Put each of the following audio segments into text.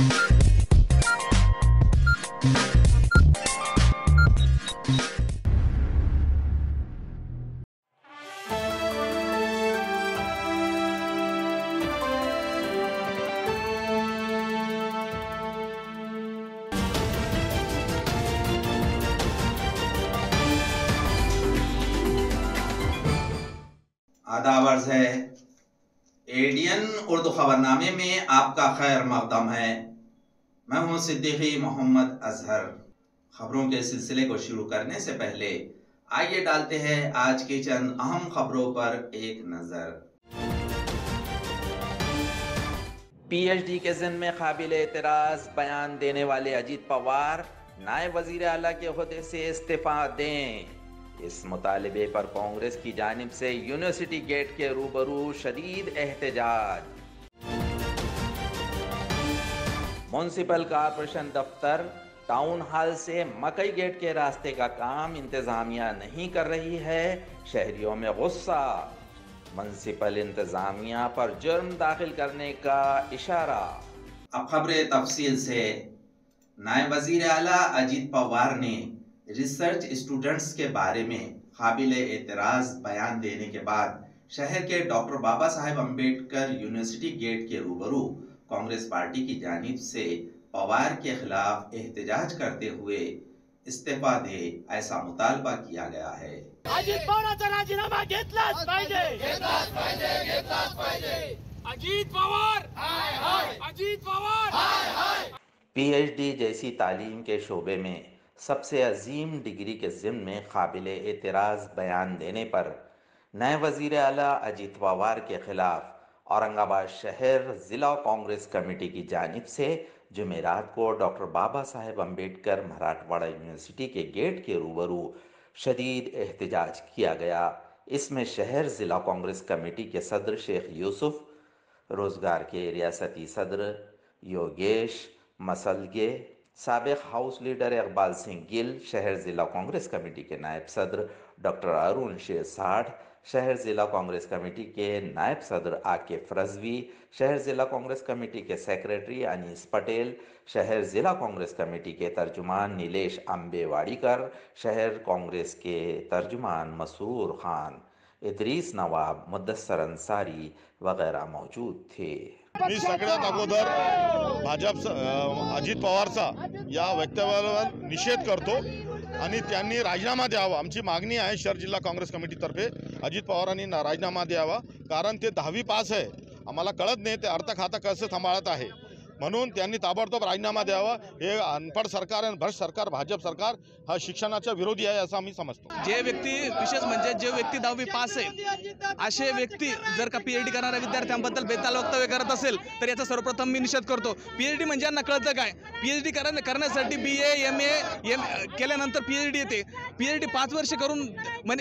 आदाब अर्ज़ है। एडियन उर्दू खबरनामे में आपका खैर मकदम है। मैं हूं सिद्दीकी मोहम्मद अजहर। खबरों के सिलसिले को शुरू करने से पहले आइए डालते हैं आज की चंद अहम खबरों पर एक नजर। पीएचडी के ज़िम्मे में काबिल एतराज़ बयान देने वाले अजीत पवार नायब वज़ीर आला के ओहदे से इस्तीफा दें। इस मुतालिबे पर कांग्रेस की जानिब से यूनिवर्सिटी गेट के रूबरू शदीद एहतजाज। म्युनिसिपल कॉरपोरेशन दफ्तर टाउन हॉल से मकई गेट के रास्ते का काम इंतजामिया नहीं कर रही है, शहरियों में गुस्सा। म्युनिसिपल इंतजामिया पर जुर्म दाखिल करने का इशारा। अब खबरें तफसील से। नायब वज़ीर आला अजीत पवार ने रिसर्च स्टूडेंट्स के बारे में काबिल एतराज़ बयान देने के बाद शहर के doctor Baba Saheb Ambedkar university gate के रूबरू कांग्रेस पार्टी की जानिब से पवार के खिलाफ एहतजाज करते हुए इस्तीफा दे ऐसा मुतालबा किया गया है। अजित पवारांचा राजीनामा घेतलाच पाहिजे, घेतलाच पाहिजे, घेतलाच पाहिजे। अजित पवार हाय हाय, अजित पवार हाय हाय। पीएचडी जैसी तालीम के शोबे में सबसे अजीम डिग्री के ज़िम्मे में काबिल एतराज़ बयान देने पर नायब वज़ीर आला अजीत पवार के खिलाफ औरंगाबाद शहर ज़िला कांग्रेस कमेटी की जानिब से जुमेरात को डॉक्टर बाबा साहेब अम्बेडकर मराठवाड़ा यूनिवर्सिटी के गेट के रूबरू शदीद एहतजाज किया गया। इसमें शहर ज़िला कांग्रेस कमेटी के सदर शेख यूसुफ, रोज़गार के रियासती सदर योगेश मसलगे, साबिक हाउस लीडर इकबाल सिंह गिल, शहर ज़िला कांग्रेस कमेटी के नायब सदर डॉक्टर अरुण शेर साठ, शहर ज़िला कांग्रेस कमेटी के नायब सदर आकिफ रजवी, शहर ज़िला कांग्रेस कमेटी के सेक्रेटरी अनीस पटेल, शहर ज़िला कांग्रेस कमेटी के तर्जुमान नीलेश अम्बेवाड़ीकर, शहर कांग्रेस के तर्जुमान मसरूर खान, इदरीस नवाब, मुद्दसर अंसारी वगैरह मौजूद थे। मी सगळ्यात अगोदर भाजप अजित पवारचा या वक्तव्यावर निषेध करतो आणि त्यांनी राजीनामा द्यावा। आमची मागणी आहे शहर जिल्हा काँग्रेस कमिटीतर्फे अजित पवारांनी राजीनामा द्यावा, कारण ते 10वी पास आहे। आम्हाला कळत नाही ते अर्थ खाता कसं सांभाळत आहे, म्हणून त्यांनी ताबडतोब राजीनामा द्यावा। हे अनपढ सरकार आणि भ्रष्ट सरकार भाजप सरकार हा शिक्षणाचा विरोधी आहे असं आम्ही समजतो। जे व्यक्ती विशेष म्हणजे जे व्यक्ती 10वी पास आहे असे व्यक्ती जर का पीएचडी करणाऱ्या विद्यार्थ्यांबद्दल बेताल वक्तव्य करत असेल तर याचा सर्वप्रथम मी निषेध करतो। पीएचडी म्हणजे यांना कळतं काय? पीएचडी करण्यासाठी बीए एमए केल्यानंतर पीएचडी येते। पीएचडी 5 वर्ष करून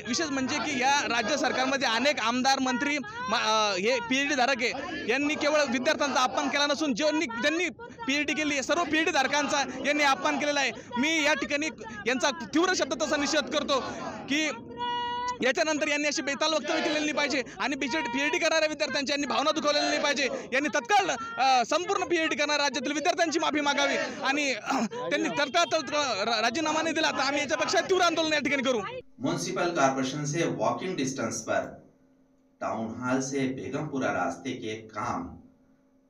विशेष म्हणजे की या राज्य सरकारमध्ये अनेक आमदार मंत्री हे पीएचडी धारक आहे। यांनी केवळ विद्यार्थ्यांचा अपमान केला नसून ज्यांनी पीएचडी केली सर्व पीएचडी धारकांचा यांनी अपमान केलेला आहे। मी या ठिकाणी यांचा तीव्र शब्दात असा निषेध करतो की याच्यानंतर यांनी अशी बेताल वक्तव्य केलेली नाही पाहिजे आणि पीएचडी करणाऱ्या विद्यार्थ्यांची यांनी भावना दुखावलेली नाही पाहिजे। यांनी तत्काळ संपूर्ण पीएचडी करणाऱ्या राज्यातील विद्यार्थ्यांची माफी मागावी आणि त्यांनी तत्काळ राजीनामा नाही दिला तर आम्ही याच्यापेक्षा तीव्र आंदोलन या ठिकाणी करू। म्युनिसिपल कॉर्पोरेशन से वॉकिंग डिस्टेंस पर टाउन हॉल से बेगमपुरा रास्ते के काम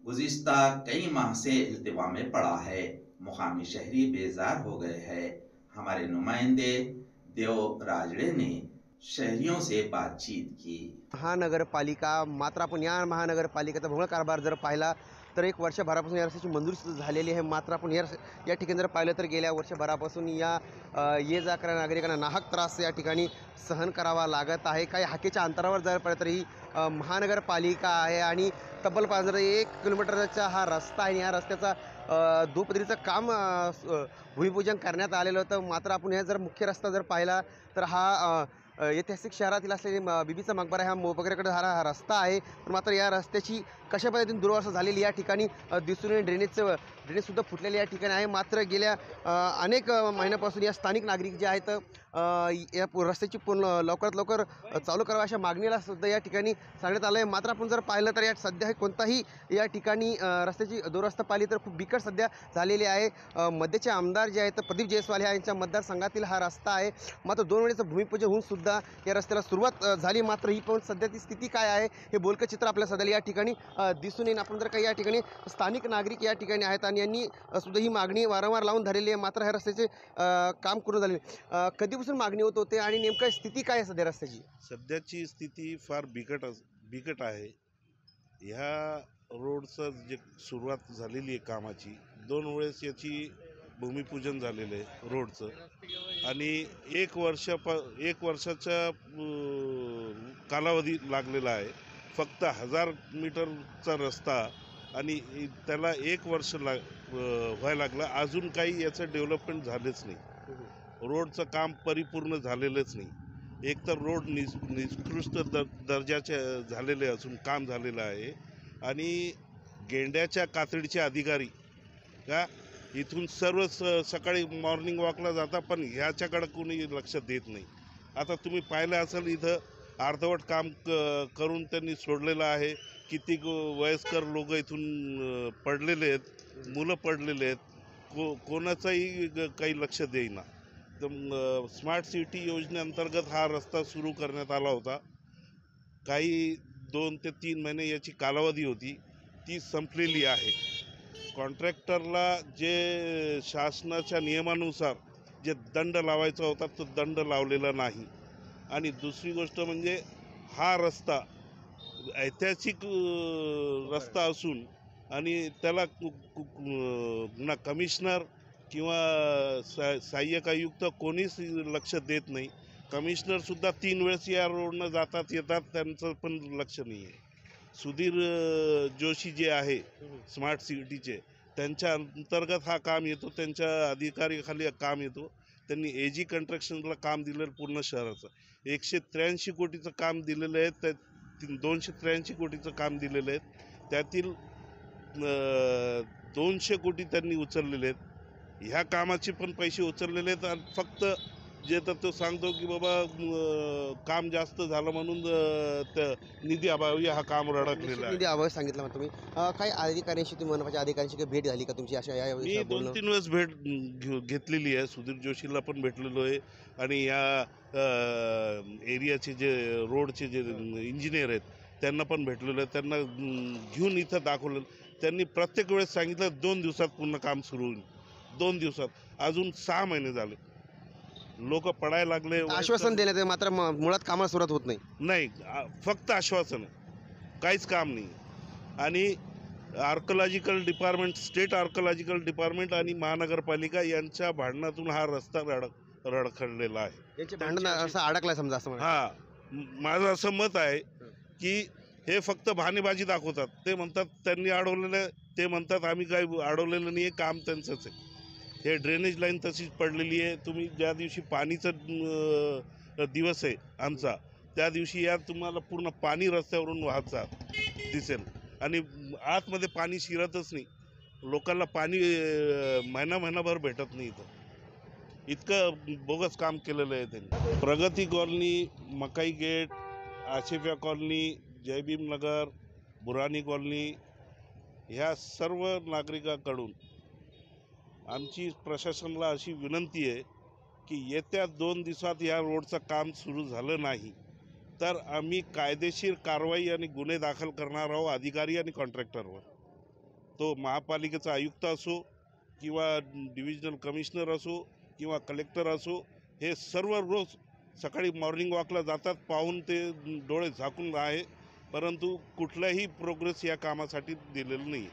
गुज़िश्ता कई माह से इल्तिवा में पड़ा है। मुकामी शहरी बेजार हो गए हैं। हमारे नुमाइंदे देव राजड़े ने शहरियों से बातचीत की। महानगरपालिका मात्र आपण या महानगरपालिकेचा भोंगळ कारभार जर पाहिला तर एक वर्षभरापासून या रस्त्याची मंजुरी झालेली आहे। मात्र आपण या ठिकाणी जर पाहिलं तर गेल्या वर्षभरापासून या ये जा करणाऱ्या नागरिकांना नाहक त्रास या ठिकाणी सहन करावा लागत आहे। काही हाकेच्या अंतरावर जर पाहिलं तर ही महानगरपालिका आहे आणि तब्बल 1 किलोमीटरचा हा रस्ता आहे। या रस्त्याचा दुपदरीचं काम भूमिपूजन करण्यात आलेलं होतं। मात्र आपण हे जर मुख्य रस्ता जर पाहिला तर हा ऐतिहासिक शहरातील असलेली बीबीचा मकबरा ह्या मोबगऱ्याकडे हा रस्ता आहे. पण मात्र या रस्त्याची कशा पद्धतीने दुर्वासा झालेली या ठिकाणी दिसून येईल. ड्रेनेजसुद्धा फुटलेले या ठिकाणी आहे. मात्र गेल्या अनेक महिन्यापासून या स्थानिक नागरिक जे आहेत या रस्त्याची लवकरात लवकर चालू करावा अशा मागणीला सुद्धा या ठिकाणी सांगण्यात आलं आहे. मात्र आपण जर पाहिलं तर या सध्या कोणताही या ठिकाणी रस्त्याची दुरवस्था पाहिली तर खूप बिकट सध्या झालेली आहे. मध्यचे आमदार जे आहेत प्रदीप जयस्वाल यांच्या मतदारसंघातील हा रस्ता आहे. मात्र 2 वेळेचं भूमिपूजन होऊन सुद्धा या रस्त्याला सुरुवात झाली. मात्र ही पण सध्याची स्थिती काय आहे हे बोलकं चित्र आपल्या सध्या या ठिकाणी दिसून येईल. आपण जर काही या ठिकाणी स्थानिक नागरिक या ठिकाणी आहेत आणि यांनी सुद्धा ही मागणी वारंवार लावून धरलेली आहे. मात्र ह्या रस्त्याचे काम करून झाले. कधीपासून मागणी होत होते आणि नेमकं स्थिती काय आहे सध्या रस्त्याची? सध्याची स्थिती फार बिकट आहे. ह्या रोडचं जे सुरुवात झालेली आहे कामाची 2 वेळेस याची भूमिपूजन झालेलं आहे रोडचं आणि 1 वर्षाचा कालावधी लागलेला आहे. फक्त 1000 मीटरचा रस्ता आणि त्याला 1 वर्ष व्हायला लागलं. अजून काही याचं डेव्हलपमेंट झालेच नाही. रोडचं काम परिपूर्ण झालेलंच नाही. एकतर रोड निकृष्ट दर्जाचे झालेले असून काम झालेलं आहे आणि गेंड्याच्या कातडीचे अधिकारी का इथून सर्व सकाळी मॉर्निंग वॉकला जाता पण ह्याच्याकडे कोणी लक्ष देत नाही. आता तुम्ही पाहिलं असेल इथं अर्धवट काम करून त्यांनी सोडलेलं आहे. किती वयस्कर लोक इथून पडलेले आहेत, मुलं पडलेले आहेत. कोणाचंही काही लक्ष देईना. तर स्मार्ट सिटी योजनेअंतर्गत हा रस्ता सुरू करण्यात आला होता. काही 2 ते 3 महिने याची कालावधी होती, ती संपलेली आहे. कॉन्ट्रॅक्टरला जे शासनाच्या नियमानुसार जे दंड लावायचा होता तो दंड लावलेला नाही. आणि दुसरी गोष्ट म्हणजे हा रस्ता ऐतिहासिक रस्ता असून आणि त्याला ना कमिशनर किंवा सहाय्यक आयुक्त कोणीच लक्ष देत नाही. कमिशनरसुद्धा 3 वेळेस या रोडनं जातात येतात, त्यांचं पण लक्ष नाही आहे. सुधीर जोशी जे आहे स्मार्ट सिटीचे त्यांच्या अंतर्गत हा काम येतो, त्यांच्या अधिकारीखाली काम येतो. त्यांनी AG कन्स्ट्रक्शनला काम दिलेलं पूर्ण शहराचं 183 कोटीचं काम दिलेलं आहे. त्या 283 कोटीचं काम दिलेलं आहे. त्यातील 200 कोटी त्यांनी उचललेले आहेत. ह्या कामाचे पण पैसे उचललेले आहेत आणि फक्त जे तर तो सांगतो की बाबा काम जास्त झालं म्हणून निधी अभावी हा काम रडकलेला आहे. निधी अभावी सांगितलं मग तुम्ही काही अधिकाऱ्यांशी तुम्ही मनपाच्या अधिकाऱ्यांशी काही भेट झाली का तुमची? अशा या मी 2-3 वेळेस भेट घेतलेली आहे. सुधीर जोशीला पण भेटलेलो आहे आणि या एरियाचे जे रोडचे जे इंजिनियर आहेत त्यांना पण भेटलेलं आहे. त्यांना घेऊन इथं दाखवलं. त्यांनी प्रत्येक वेळेस सांगितलं 2 दिवसात पूर्ण काम सुरू होईल. 2 दिवसात. अजून 6 महिने झाले. लोक पडायला लागले. आश्वासन देण्यात आहे मात्र मुळात कामाला सुरुवात होत नाही. फक्त आश्वासन आहे, काहीच काम नाही. आणि archaeological department, state archaeological department आणि महानगरपालिका यांच्या भांडणातून हा रस्ता रडखडलेला आहे. यांचे भांडण असं अडकलाय समजा असं म्हणा. हां, माझं असं मत आहे की हे फक्त भानेबाजी दाखवतात. ते म्हणतात त्यांनी अडवलेलं, ते म्हणतात आम्ही काही अडवलेलं नाही आहे, काम त्यांचंच आहे. हे ड्रेनेज लाईन तशीच पडलेली आहे. तुम्ही ज्या दिवशी पाणीचा दिवस आहे आमचा त्या दिवशी या तुम्हाला पूर्ण पाणी रस्त्यावरून वाहत दिसेल आणि आतमध्ये पाणी शिरतच नाही. लोकांना पाणी महिनाभर भेटत नाही. इतकं बोगस काम केलेलं आहे त्यांनी. प्रगती कॉलनी, मकाई गेट, आशिफिया कॉलनी, जयभीम नगर, बुरानी कॉलनी ह्या सर्व नागरिकांकडून आमची प्रशासनाला अशी विनंती आहे की येत्या 2 दिवसात या रोडचं काम सुरू झालं नाही तर आम्ही कायदेशीर कारवाई आणि गुन्हे दाखल करणार आहोत अधिकारी आणि कॉन्ट्रॅक्टरवर. तो महापालिकेचा आयुक्त असो किंवा डिव्हिजनल कमिशनर असो किंवा कलेक्टर असो, हे सर्व रोज सकाळी मॉर्निंग वॉकला जातात. पाहून ते डोळे झाकून आहे, परंतु कुठलाही प्रोग्रेस या कामासाठी दिलेलं नाही.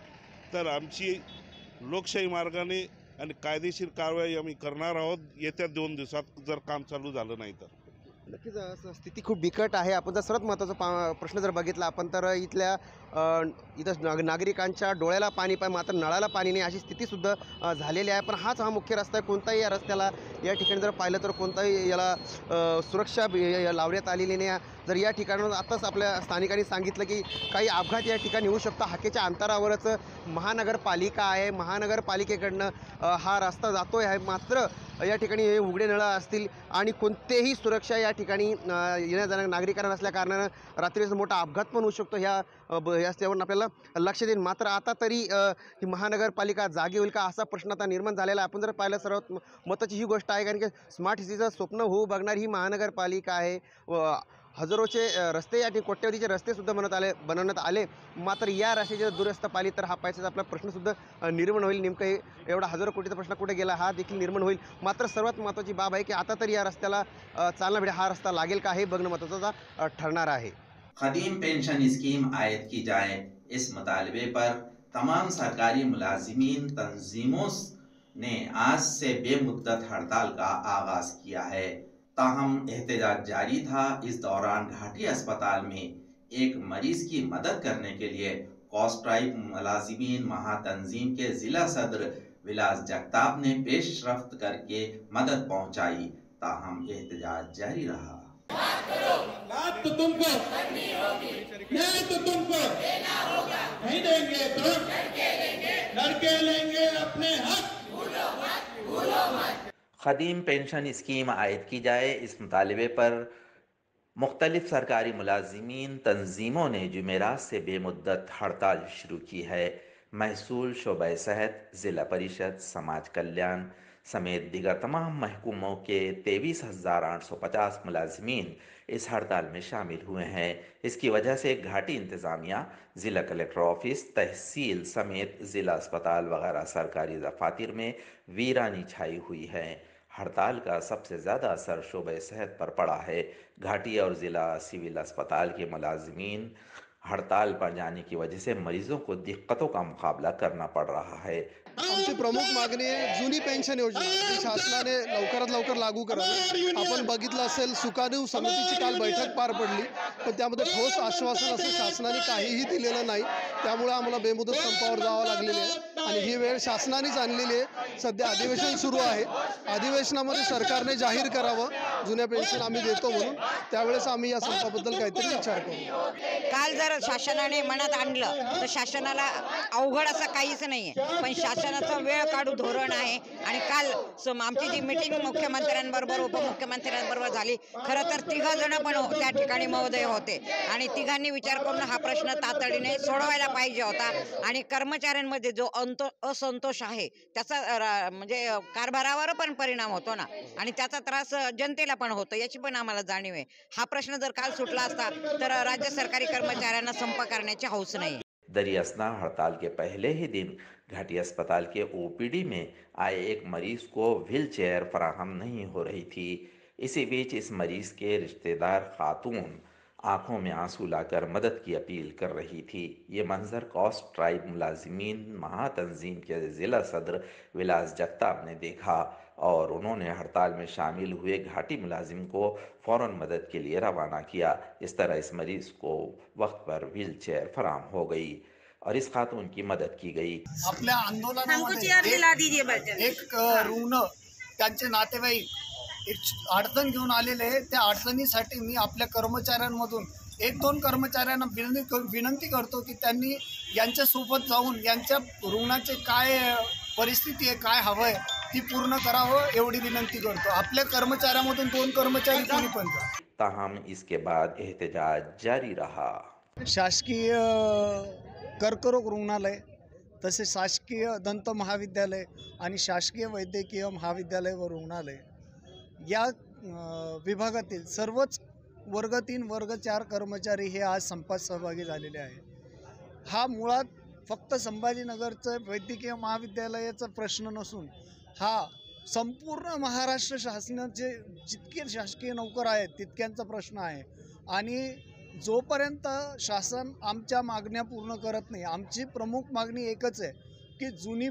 तर आमची लोकशाही मार्गाने आणि कायदेशीर कारवाई आम्ही करणार आहोत येत्या 2 दिवसात जर काम चालू झालं नाही तर. नक्कीच स्थिती खूप बिकट आहे. आपण जर सर्वात महत्त्वाचा प्रश्न जर बघितला आपण तर इथल्या इथं नागरिकांच्या डोळ्याला पाणी मात्र नळाला पाणी नाही अशी स्थितीसुद्धा झालेली आहे. पण हा मुख्य रस्ता आहे. कोणताही या रस्त्याला या ठिकाणी जर पाहिलं तर कोणताही याला सुरक्षा लावण्यात आलेली नाही. जर या ठिकाणावर आताच आपल्या स्थानिकांनी सांगितलं की काही अपघात या ठिकाणी होऊ शकतो. हाकेच्या अंतरावरच महानगरपालिका आहे. महानगरपालिकेकडनं हा रस्ता जातो आहे. मात्र या ठिकाणी हे उघडे नळ असतील आणि कोणतेही सुरक्षा या ठिकाणी येण्या जाण्या नागरिकांना नसल्या कारणानं रात्रीचा मोठा अपघात पण होऊ शकतो. याच्यावर आपल्याला लक्ष देईन. मात्र आता तरी ही महानगरपालिका जागी होईल का असा प्रश्न आता निर्माण झालेला आहे. आपण जर पाहिलं सर्वात महत्त्वाची ही गोष्ट आहे कारण की स्मार्ट सिटीचं स्वप्न होऊ बघणारी ही महानगरपालिका आहे. हजारोचे रस्ते या ठिकाणी कोट्यवधीचे रस्तेसुद्धा बनवण्यात आले. मात्र या रस्त्याची दुरवस्था पाहिली तर हा पैशाचा आपला प्रश्नसुद्धा निर्माण होईल. नेमकं हे एवढा हजारो कोटीचा प्रश्न कुठे गेला हा देखील निर्माण होईल. मात्र सर्वात महत्त्वाची बाब आहे की आता तरी या रस्त्याला चालना भेटेल. हा रस्ता लागेल का हे बघणं महत्त्वाचं ठरणार आहे. खदीम पेंशन स्कीम आयद की जाए, इस मुतालबे पर तमाम सरकारी मुलाजिमीन तंजीमों ने आज से बेमुद्दत हड़ताल का आगाज किया है. ताहम एहतजाज जारी था. इस दौरान घाटी अस्पताल में एक मरीज की मदद करने के लिए कॉस्ट्राइब मुलाजिमीन महातंजीम के जिला सदर विलास जगताप ने पेशरफ्त करके मदद पहुंचाई. ताहम एहतजाज जारी रहा. लात तो तुमको न्याय तो तुमको नहीं देंगे तो लड़के लेंगे अपने हक. खदीम पेंशन स्कीम आयद की जाए, इस मुतालबे पर मुख्तलिफ सरकारी मुलाजिमीन तंजीमों ने जुमेरात से बेमुद्दत हड़ताल शुरू की है. महसूल, शोबा सेहत, ज़िला परिषद, समाज कल्याण समेत दीगर तमाम महकूमों के 23,850 मुलाजिमीन इस हड़ताल में शामिल हुए हैं. इसकी वजह से घाटी इंतज़ामिया, ज़िला कलेक्टर ऑफिस, तहसील समेत ज़िला अस्पताल वगैरह सरकारी दफातर में वीरानी छाई हुई है. हड़ताल का सबसे ज़्यादा असर शोबे सेहत पर पड़ा है. घाटी और ज़िला सिविल अस्पताल के मुलाजिमीन हड़ताल पर जाने की वजह से मरीजों को दिक्कतों का मुकाबला करना पड़ रहा है. आमची प्रमुख मागणी आहे जुनी पेन्शन योजना जी शासनाने लवकरात लवकर लागू करावी. आपण बघितलं असेल सुकाणू समितीची काल बैठक पार पडली पण त्यामध्ये ठोस आश्वासन असं शासनाने काहीही दिलेलं नाही. त्यामुळे आम्हाला बेमुदत संपावर जावं लागलेलं आहे आणि ही वेळ शासनानेच आणलेली आहे. सध्या अधिवेशन सुरू आहे. अधिवेशनामध्ये सरकारने जाहीर करावं जुन्या पेन्शन आम्ही देतो म्हणून. त्यावेळेस आम्ही या संपाबद्दल काहीतरी विचार करू. काल जर शासनाने मनात आणलं तर शासनाला अवघड असं काहीच नाहीये. पण शासनाचं वेळ काढू धोरण आहे आणि काल आमची जी मीटिंग मुख्यमंत्र्यांबरोबर उपमुख्यमंत्र्यांबरोबर झाली. खरं तर 3 जण पण त्या ठिकाणी महोदय होते आणि तिघांनी विचार करून हा प्रश्न तातडीने सोडवायला पाहिजे होता. आणि कर्मचाऱ्यांमध्ये जो असंतोष आहे त्याचा म्हणजे कारभारावर पण परिणाम होतो ना आणि त्याचा त्रास जनतेला पण होतो याची पण आम्हाला जाणीव आहे. हा प्रश्न जर काल सुटला असता तर राज्य सरकारी कर्मचाऱ्यांना संप करण्याची हौस नाही. दरियासना हड़ताल के पहले ही दिन घाटी अस्पताल के ओपीडी में आए एक मरीज को व्हील चेयर फराहम नहीं हो रही थी. इसी बीच इस मरीज के रिश्तेदार खातून आंखों में आंसू लाकर मदद की अपील कर रही थी. ये मंजर कॉस्ट ट्राइब मुलाजिमीन महातंजीम के ज़िला सदर विलास जगताप ने देखा और उन्होंने हड़ताल में शामिल हुए घाटी मुलाजिम को फ़ौरन मदद के लिए रवाना किया. इस तरह इस मरीज़ को वक्त पर व्हील चेयर फराम हो गई और इस खातून की मदद की गई. आपल्या आंदोलनामध्ये एक रुग्ण त्यांचे नातेवाईक एक अडचण घेऊन आलेले. त्या अडचणीसाठी मी आपल्या कर्मचाऱ्यांमधून 1-2 कर्मचाऱ्यांना विनंती करतो की त्यांनी यांच्यासोबत जाऊन यांच्या रुग्णाचे काय परिस्थिती आहे काय हवं आहे ती पूर्ण करावं एवढी विनंती करतो. आपल्या कर्मचाऱ्यांमधून 2 कर्मचारी कोणी पण. ताहम इसके बाद एहतजाज जारी रहा. शासकीय कर्करोग रुग्णालय तसेच शासकीय दंत महाविद्यालय आणि शासकीय वैद्यकीय महाविद्यालय व रुग्णालय या विभागातील सर्वच वर्ग 3 वर्ग 4 कर्मचारी हे आज संपात सहभागी झालेले आहेत. हा मुळात फक्त संभाजीनगरचं वैद्यकीय महाविद्यालयाचा प्रश्न नसून हा संपूर्ण महाराष्ट्र शासनाचे जितके शासकीय नोकर आहेत तितक्यांचा प्रश्न आहे. आणि जोपर्यंत शासन आमच्या मागण्या पूर्ण करत नाही आमची प्रमुख मागणी एकच आहे की जुनी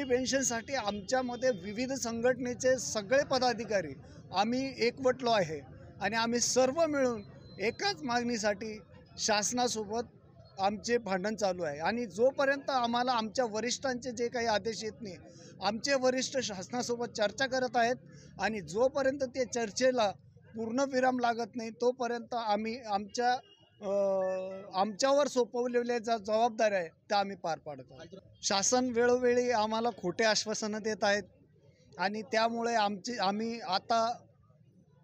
पेन्शनसाठी आमच्यामध्ये विविध संघटनेचे सगळे पदाधिकारी आम्ही एकवटलो आहे आणि आम्ही सर्व मिळून एकाच मागणीसाठी शासनासोबत आमचे भांडण चालू आहे. आणि जोपर्यंत आम्हाला आमच्या वरिष्ठांचे जे काही आदेश येत नाही, आमचे वरिष्ठ शासनासोबत चर्चा करत आहेत आणि जोपर्यंत ते चर्चेला पूर्णविराम लागत नाही तोपर्यंत आम्ही आमच्यावर सोपवलेल्या ज्या जबाबदाऱ्या आहेत त्या आम्ही पार पाडत आहोत. शासन वेळोवेळी आम्हाला खोटे आश्वासनं देत आहेत आणि त्यामुळे आम्ही आता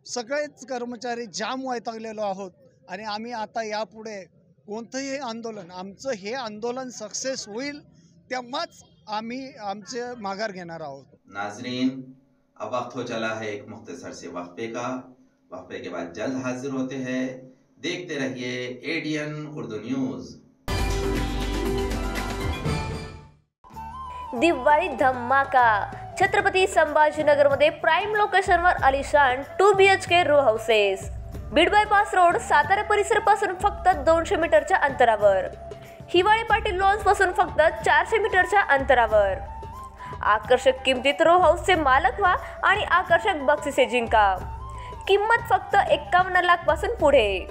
सगळेच कर्मचारी जाम वैतागलेलो आहोत आणि आम्ही आता यापुढे कोणतंही आंदोलन, आमचं हे आंदोलन सक्सेस होईल तेव्हाच आम्ही आमचे माघार घेणार आहोत. नाजरीन, अब वक्त हो चला है एक मुख्तसर से वक्फे का. वक्फे के बाद जल्द हाजिर होते हैं. देखते रहिए एडीएन उर्दू न्यूज. दिवाळी धमाका. छत्रपती संभाजीनगरमध्ये प्राईम लोकेशनवर आलिशान 2 BHK row houses. Beed bypass road, Satara परिसर पासून फक्त 200 मीटरच्या अंतरावर. हिवाळी पाटील लॉन्स पासून फक्त 400 मीटरच्या अंतरावर. आकर्षक किमतीत रो हाऊसचे मालक व्हा आणि आकर्षक बक्षिसे जिंका. किंमत फक्त 51 लाख पासून पुढे.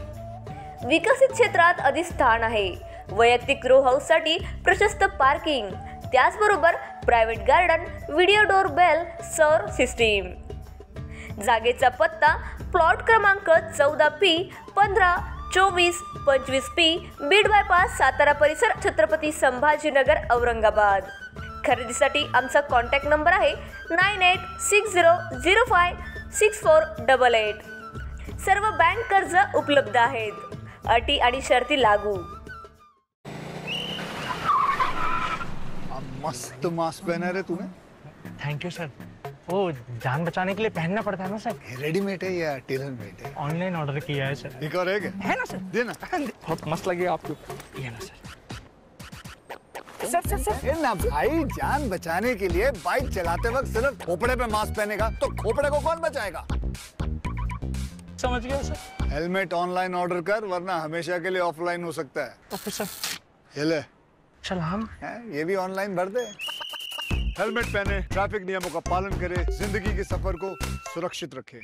विकसित क्षेत्रात अधिष्ठान आहे. वैयक्तिक रो हाऊससाठी प्रशस्त पार्किंग, त्याचबरोबर private garden, video door bell, सौर सिस्टीम. जागेचा पत्ता प्लॉट क्रमांक 14P 15 24 25P, Beed bypass, Satara परिसर, छत्रपती संभाजीनगर, औरंगाबाद. खरेदीसाठी आमचा कॉन्टॅक्ट नंबर आहे 9860056488. सर्व बँक कर्ज उपलब्ध आहेत. अटी आणि शर्ती लागू. मस्त मास्क पहना रहे तुम्हें. Thank you sir. वो जान बचाने के लिए पहनना पड़ता है ना सर. रेडीमेड है या टेलर मेड है? ऑनलाइन ऑर्डर किया है सर. एक और है क्या? है ना सर. देना. बहुत मस्त लगे आपको. ये ना सर. सर सर सर ना भाई, जान बचाने के लिए बाइक चलाते वक्त सिर्फ खोपड़े पे मास्क पहनेगा तो खोपड़े को कौन बचाएगा? समझ गया सर. हेलमेट ऑनलाइन ऑर्डर कर, वरना हमेशा के लिए ऑफलाइन हो सकता है. Okay sir. ये ले. चल हम ये भी ऑनलाइन भर दे. हेलमेट पहने, ट्रैफिक नियमों का पालन करे, जिंदगी के सफर को सुरक्षित रखे.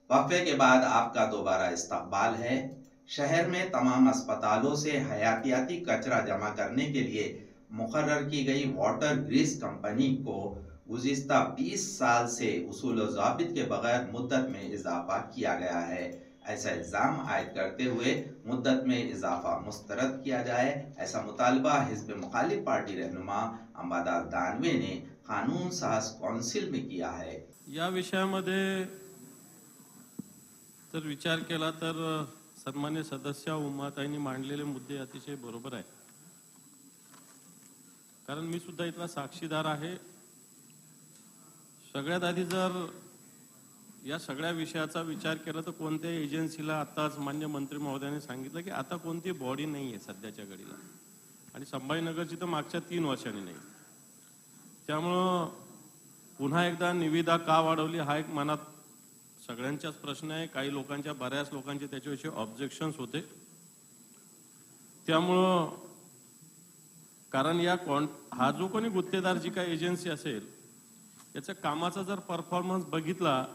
वक्फे के बाद आपका दोबारा इस्तकबाल है. शहर में तमाम अस्पतालों से हयातियाती कचरा जमा करने के लिए मुकर्रर की गई वाटर ग्रीस कंपनी को गुज़िश्ता 20 साल से उसूल व ज़ाबित के बगैर मुद्दत में इजाफा किया गया है. ऐसा इल्ज़ाम आयद करते हुए मुद्दत में इजाफा मुस्तरद किया जाए, ऐसा मुतालबा हिज़्ब मुखालिफ पार्टी रहनुमा अंबादास दानवे ने कानून साज कौन्सिल में किया है. या विषयामध्ये तर विचार केला तर सन्मान्य सदस्य उमाताईंनी मांडलेले मुद्दे अतिशय बरोबर आहे. कारण मी सुद्धा इथला साक्षीदार आहे. सगळ्यात आधी जर या सगळ्या विषयाचा विचार केला तर कोणत्याही एजन्सीला, आताच मान्य मंत्री महोदयांनी सांगितलं की आता कोणती बॉडी नाही आहे सध्याच्या घडीला, आणि संभाजीनगरची तर मागच्या 3 वर्षांनी नाही. त्यामुळं पुन्हा एकदा निविदा का वाढवली हा एक मनात सगळ्यांचाच प्रश्न आहे. काही लोकांच्या, बऱ्याच लोकांचे त्याच्याविषयी ऑब्जेक्शन्स होते. त्यामुळं कारण हा जो कोणी गुत्तेदार जी काही एजन्सी असेल याच्या कामाचा जर परफॉर्मन्स बघितला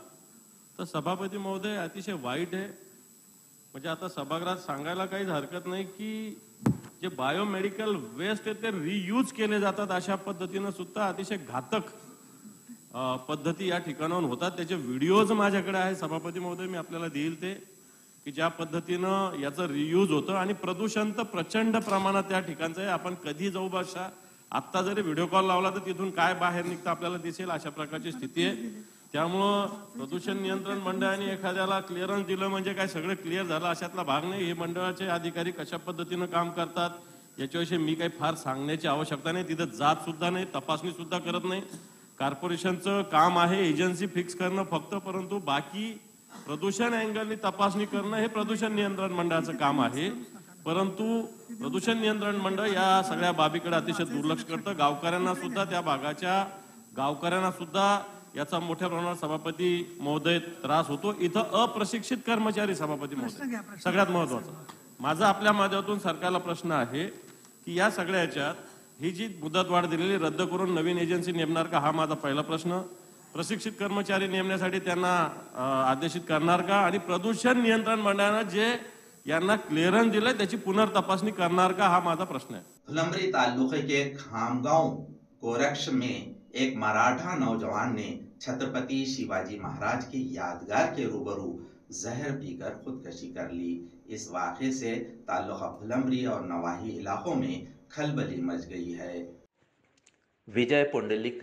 तर सभापती महोदय अतिशय वाईट आहे. म्हणजे आता सभागृहात सांगायला काहीच हरकत नाही की जे बायोमेडिकल वेस्ट आहे ते रियूज केले जातात, अशा पद्धतीनं सुद्धा अतिशय घातक पद्धती या ठिकाणाहून होतात. त्याचे व्हिडिओज माझ्याकडे आहे सभापती महोदय, मी आपल्याला देईल ते, की ज्या पद्धतीनं याचं रियूज होतं. आणि प्रदूषण तर प्रचंड प्रमाणात त्या ठिकाणचं आहे. आपण कधी जाऊ बशा, आत्ता जरी व्हिडिओ कॉल लावला तर तिथून काय बाहेर निघतं आपल्याला दिसेल, अशा प्रकारची स्थिती आहे. त्यामुळं प्रदूषण नियंत्रण मंडळाने एखाद्याला क्लिअरन्स दिलं म्हणजे काय सगळं क्लिअर झालं अशातला भाग नाही. हे मंडळाचे अधिकारी कशा पद्धतीनं काम करतात याच्याविषयी मी काही फार सांगण्याची आवश्यकता नाही. तिथं जात सुद्धा नाही, तपासणी सुद्धा करत नाही. कॉर्पोरेशनचं काम आहे एजन्सी फिक्स करणं फक्त, परंतु बाकी प्रदूषण अँगलनी तपासणी करणं हे प्रदूषण नियंत्रण मंडळाचं काम आहे. परंतु प्रदूषण नियंत्रण मंडळ या सगळ्या बाबीकडे अतिशय दुर्लक्ष करतं. गावकऱ्यांना सुद्धा, त्या भागाच्या गावकऱ्यांना सुद्धा याचा मोठ्या प्रमाणात सभापती महोदय त्रास होतो. इथं अप्रशिक्षित कर्मचारी सभापती महोदय सगळ्यात महत्वाचं. माझा आपल्या माध्यमातून सरकारला प्रश्न आहे की या सगळ्या याच्यात ही जी मुदतवाढ दिलेली रद्द करून नवीन एजन्सी नेमणार का, हा माझा पहिला प्रश्न. प्रशिक्षित कर्मचारी नेमण्यासाठी त्यांना आदेशित करणार का? आणि प्रदूषण नियंत्रण मंडळानं जे यांना क्लिअरन्स दिलंय त्याची पुनर्तपासणी करणार का? हा माझा प्रश्न आहे. फुलंब्री तालुके के खामगांव गोरक्ष में एक मराठा नौजवान ने छत्रपति शिवाजी महाराज की यादगार के रूबरू जहर पीकर खुदकशी कर ली। इस वाक़े से तालुका फुलंब्री और नवाही इलाकों में खलबली मच गई है। विजय पुंडलिक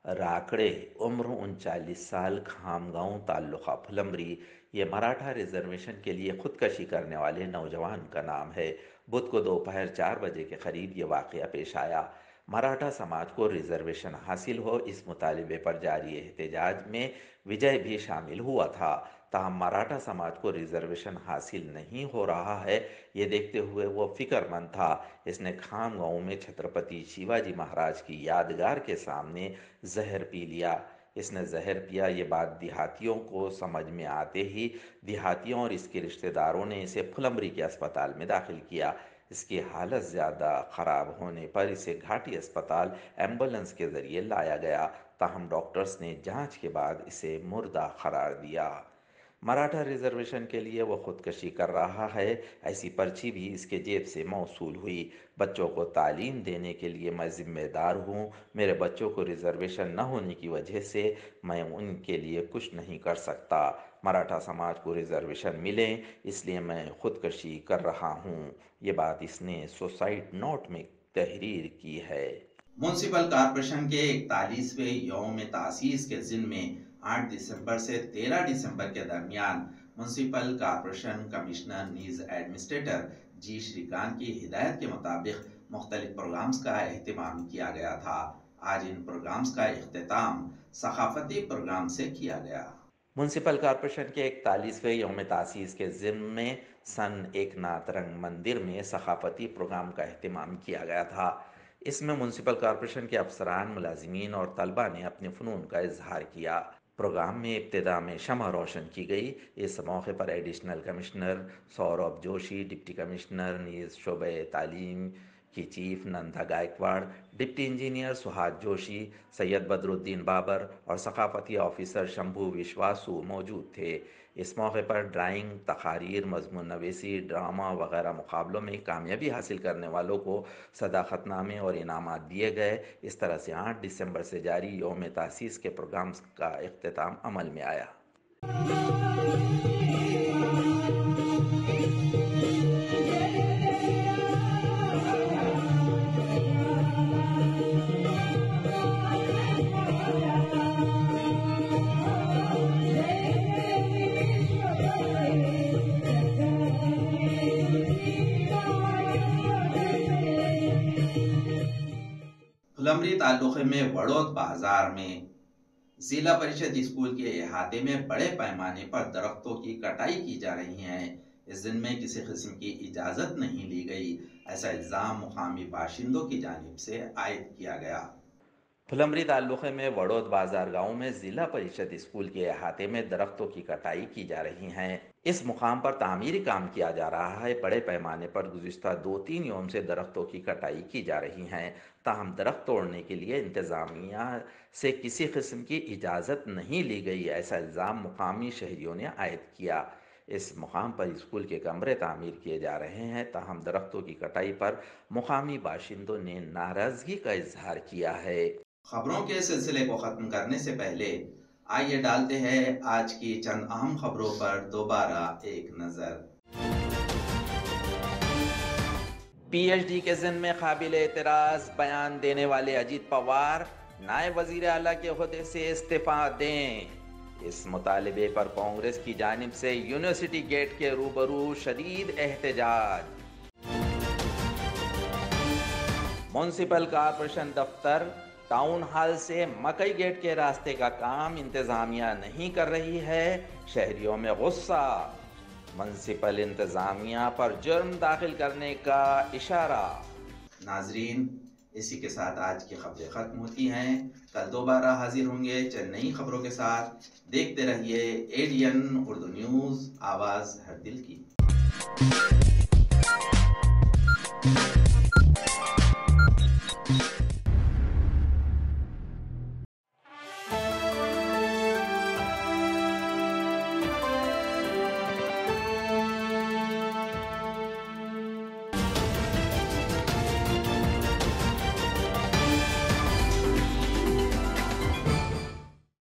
राकड़े, उम्र 39 साल, खामगांव, तालुका फुलंब्री, ये मराठा रिजर्वेशन के लिए खुदकशी करने वाले नौजवान का नाम है। बुध को दोपहर 4 बजे के करीब ये वाक़या पेश आया। मराठा समाज को रिजर्वेशन हासिल हो, इस मुतालिबे पर जारी एहतजाज में विजय भी शामिल हुआ था। ताहम मराठा समाज को रिजर्वेशन हासिल नहीं हो रहा है, ये देखते हुए वो फिक्रमंद था। इसने खामगांव में छत्रपति शिवाजी महाराज की यादगार के सामने जहर पी लिया। इसने जहर पिया, ये बात देहातियों को समझ में आते ही देहातियों और इसके रिश्तेदारों ने इसे फुलंब्री के अस्पताल में दाखिल किया। इसकी हालत ज़्यादा ख़राब होने पर इसे घाटी अस्पताल एम्बुलेंस के ज़रिए लाया गया। ताहम डॉक्टर्स ने जांच के बाद इसे मुर्दा करार दिया। मराठा रिजर्वेशन के लिए वो खुदकशी कर रहा है, ऐसी पर्ची भी इसके जेब से मौसूल हुई। बच्चों को तालीम देने के लिए मैं जिम्मेदार हूँ। मेरे बच्चों को रिजर्वेशन न होने की वजह से मैं उनके लिए कुछ नहीं कर सकता। मराठा समाज को रिजर्वेशन मिले इसलिए मैं खुदकशी कर रहा हूँ। ये बात इसने सुसाइड नोट में तहरीर की है। म्यूनसिपल कॉरपोरेशन के 41वें यौम तासीस के ज़िम्न में 8 दिसंबर से 13 दिसंबर के दरमियान म्यूनसिपल कॉरपोरेशन कमिश्नर नीज एडमिनिस्ट्रेटर जी श्रीकांत की हिदायत के मुताबिक मुख्तलिफ प्रोग्राम्स का एहतमाम किया गया था। आज इन प्रोग्राम्स का इख्तिताम सकाफती प्रोग्राम से किया गया। म्यूनसिपल कॉरपोरेशन के 41वें यौम तासीस के ज़िम्न में सन एकनाथ रंग मंदिर में सकाफती प्रोग्राम का एहतमाम किया गया था। इसमें म्यूनसिपल कॉरपोरेशन के अफसरान, मुलाजिमीन और तलबा ने अपने फ़नून का इजहार किया। प्रोग्राम में इब्तिदा में शमع रोशन की गई। इस मौके पर additional commissioner Saurabh Joshi, deputy commissioner नीज शोबे तालीम की chief Nanda Gaikwad, deputy engineer Suhag Joshi, Syed Badruddin Babar और सकाफती ऑफिसर शंभू विश्वासु मौजूद थे। इस मौके पर ड्राइंग, तकारीर, मजमून नवीसी, ड्रामा वगैरह मुकाबलों में कामयाबी हासिल करने वालों को सदाकतनामे और इनामात दिए गए। इस तरह से 8 दिसंबर से जारी यौम तासीस के प्रोग्राम्स का इख्तिताम अमल में आया। फुलंब्री तालुके में वड़ौद बाजार में जिला परिषद स्कूल के अहाते में बड़े पैमाने पर दरख्तों की कटाई की जा रही है। इस दिन में किसी किस्म की इजाजत नहीं ली गई, ऐसा इल्जाम मुकामी बाशिंदों की जानिब से आयद किया गया। फुलंब्री तालुके में वड़ौद बाजार गांव में जिला परिषद स्कूल के अहाते में दरख्तों की कटाई की जा रही है। इस मुकाम पर तामीरी काम किया जा रहा है। बड़े पैमाने पर गुज़िश्ता 2-3 यौम से दरख्तों की कटाई की जा रही है। ताहम दरख्त तोड़ने के लिए इंतज़ामिया से किसी किस्म की इजाज़त नहीं ली गई, ऐसा इल्ज़ाम मुकामी शहरियों ने आयद किया। इस मुकाम पर स्कूल के कमरे तामीर किए जा रहे हैं। ताहम दरख्तों की कटाई पर मुकामी बाशिंदों ने नाराज़गी का इजहार किया है। खबरों के सिलसिले को ख़त्म करने से पहले आइए डालते हैं आज की चंद अहम खबरों पर दोबारा एक नज़र। पीएचडी के ज़िम्न में काबिल एतराज़ बयान देने वाले अजीत पवार नायब वज़ीर आला के ओहदे से इस्तीफ़ा दें। इस मुतालिबे पर कांग्रेस की जानिब से यूनिवर्सिटी गेट के रूबरू शदीद एहतजाज। म्यूनसिपल कॉरपोरेशन दफ्तर टाउन हॉल से मकई गेट के रास्ते का काम इंतजामिया नहीं कर रही है, शहरियों में गुस्सा। म्यूनसिपल इंतजामिया पर जुर्म दाखिल करने का इशारा। नाजरीन, इसी के साथ आज की खबरें खत्म होती हैं। कल दोबारा हाजिर होंगे चंद नई खबरों के साथ। देखते रहिए एडीएन उर्दू न्यूज़, आवाज़ हर दिल की।